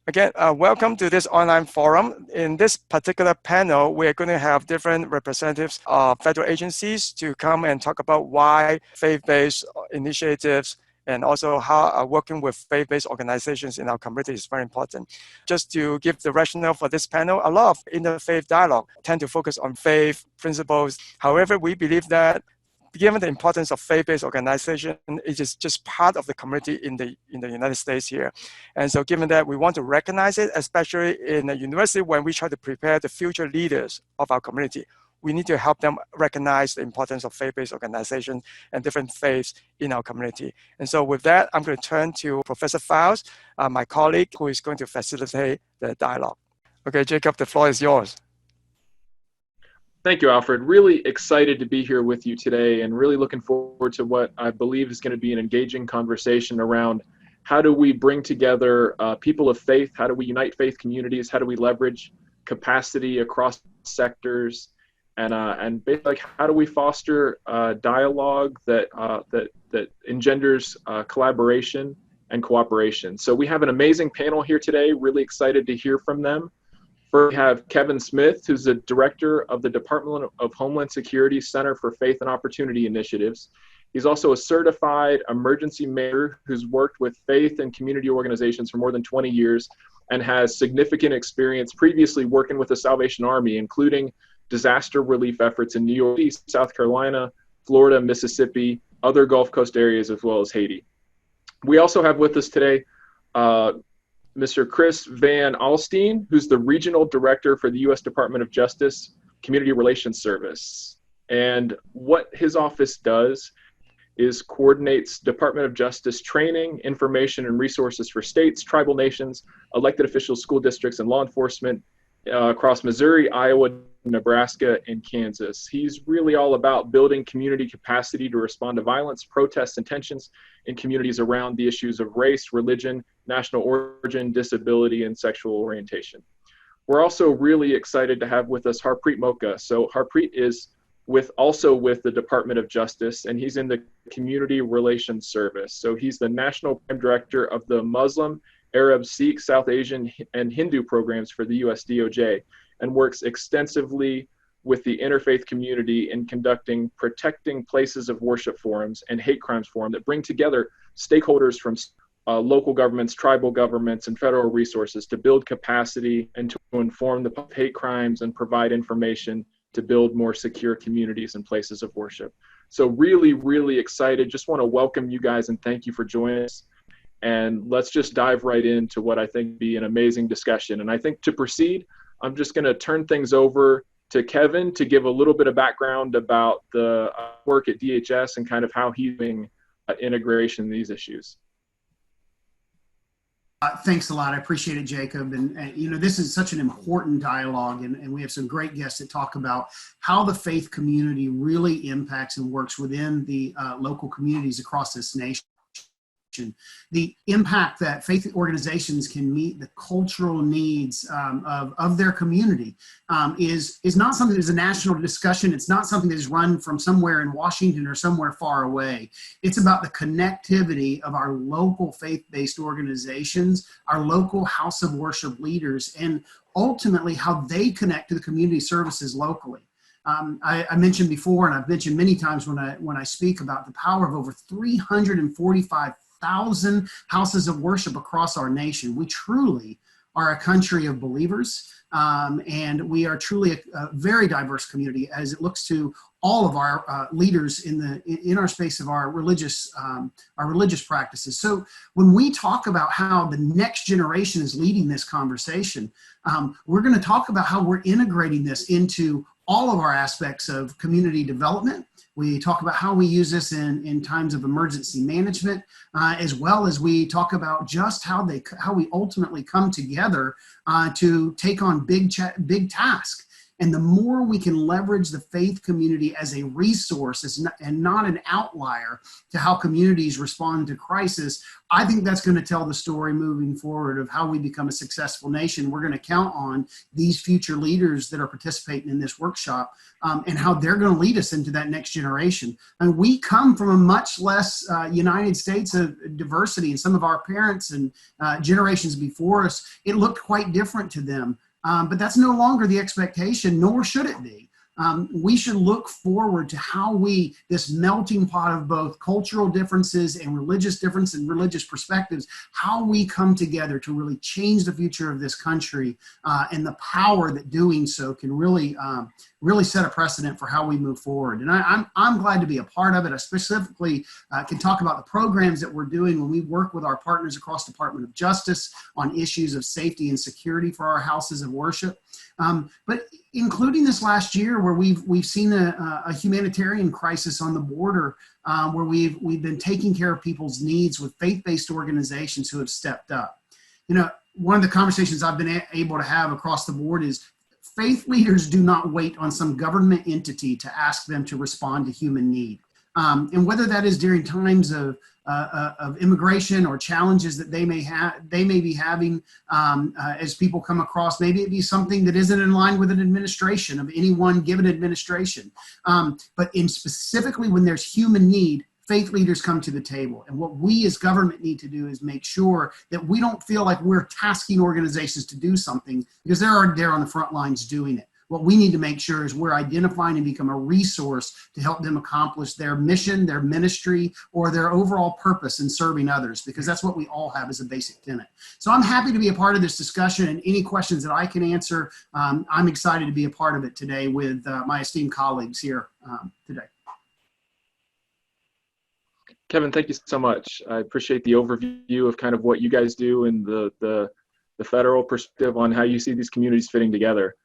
Again, welcome to this online forum. In this particular panel, we're going to have different representatives of federal agencies to come and talk about why faith-based initiatives and also how working with faith-based organizations in our community is very important. Just to give the rationale for this panel, a lot of interfaith dialogue tend to focus on faith principles. However, we believe that given the importance of faith-based organization, it is just part of the community in the United States here. And so given that we want to recognize it, especially in a university when we try to prepare the future leaders of our community, we need to help them recognize the importance of faith-based organizations and different faiths in our community. And so with that, I'm going to turn to Professor Faust, my colleague, who is going to facilitate the dialogue. Okay, Jacob, the floor is yours. Thank you, Alfred. Really excited to be here with you today and really looking forward to what I believe is going to be an engaging conversation around how do we bring together people of faith, how do we unite faith communities, how do we leverage capacity across sectors, and basically like how do we foster dialogue that engenders collaboration and cooperation. So we have an amazing panel here today, really excited to hear from them. First, we have Kevin Smith, who's the director of the Department of Homeland Security Center for Faith and Opportunity Initiatives. He's also a certified emergency manager who's worked with faith and community organizations for more than 20 years and has significant experience previously working with the Salvation Army, including disaster relief efforts in New York, South Carolina, Florida, Mississippi, other Gulf Coast areas, as well as Haiti. We also have with us today Mr. Chris Van Alstyne, who's the Regional Director for the U.S. Department of Justice Community Relations Service. And what his office does is coordinates Department of Justice training, information, and resources for states, tribal nations, elected officials, school districts, and law enforcement across Missouri, Iowa, Nebraska, and Kansas. He's really all about building community capacity to respond to violence, protests, and tensions in communities around the issues of race, religion, national origin, disability, and sexual orientation. We're also really excited to have with us Harpreet Mocha. So Harpreet is also with the Department of Justice, and he's in the Community Relations Service. So he's the National Program Director of the Muslim, Arab, Sikh, South Asian, and Hindu programs for the US DOJ, and works extensively with the interfaith community in conducting protecting places of worship forums and hate crimes forum that bring together stakeholders from local governments, tribal governments, and federal resources to build capacity and to inform the hate crimes and provide information to build more secure communities and places of worship. So really, really excited. Just want to welcome you guys and thank you for joining us. And let's just dive right into what I think be an amazing discussion. And I think to proceed, I'm just going to turn things over to Kevin to give a little bit of background about the work at DHS and kind of how he's doing integration in these issues. Thanks a lot. I appreciate it, Jacob. And you know, this is such an important dialogue, and we have some great guests that talk about how the faith community really impacts and works within the local communities across this nation. The impact that faith organizations can meet the cultural needs of their community is not something that's a national discussion. It's not something that is run from somewhere in Washington or somewhere far away. It's about the connectivity of our local faith-based organizations, our local house of worship leaders, and ultimately how they connect to the community services locally. I mentioned before, and I've mentioned many times when I speak about the power of over 345,000 houses of worship across our nation. We truly are a country of believers, and we are truly a very diverse community as it looks to all of our leaders in our space of our religious practices. So when we talk about how the next generation is leading this conversation, we're going to talk about how we're integrating this into all of our aspects of community development. We talk about how we use this in times of emergency management, as well as we talk about just how we ultimately come together to take on big tasks. And the more we can leverage the faith community as a resource and not an outlier to how communities respond to crisis, I think that's going to tell the story moving forward of how we become a successful nation. We're going to count on these future leaders that are participating in this workshop and how they're going to lead us into that next generation. And we come from a much less United States of diversity, and some of our parents and generations before us, it looked quite different to them. But that's no longer the expectation, nor should it be. We should look forward to how this melting pot of both cultural differences and religious difference and religious perspectives, how we come together to really change the future of this country, and the power that doing so can really set a precedent for how we move forward. And I'm glad to be a part of it. I specifically can talk about the programs that we're doing when we work with our partners across the Department of Justice on issues of safety and security for our houses of worship. But including this last year where we've seen a humanitarian crisis on the border, where we've been taking care of people's needs with faith-based organizations who have stepped up. You know, one of the conversations I've been able to have across the board is faith leaders do not wait on some government entity to ask them to respond to human need. And whether that is during times of immigration or challenges that they may be having as people come across, maybe it be something that isn't in line with an administration of any one given administration. But specifically when there's human need, faith leaders come to the table. And what we as government need to do is make sure that we don't feel like we're tasking organizations to do something because they're there on the front lines doing it. What we need to make sure is we're identifying and become a resource to help them accomplish their mission, their ministry, or their overall purpose in serving others, because that's what we all have as a basic tenet. So I'm happy to be a part of this discussion, and any questions that I can answer, I'm excited to be a part of it today with my esteemed colleagues here today. Kevin, thank you so much. I appreciate the overview of kind of what you guys do and the federal perspective on how you see these communities fitting together.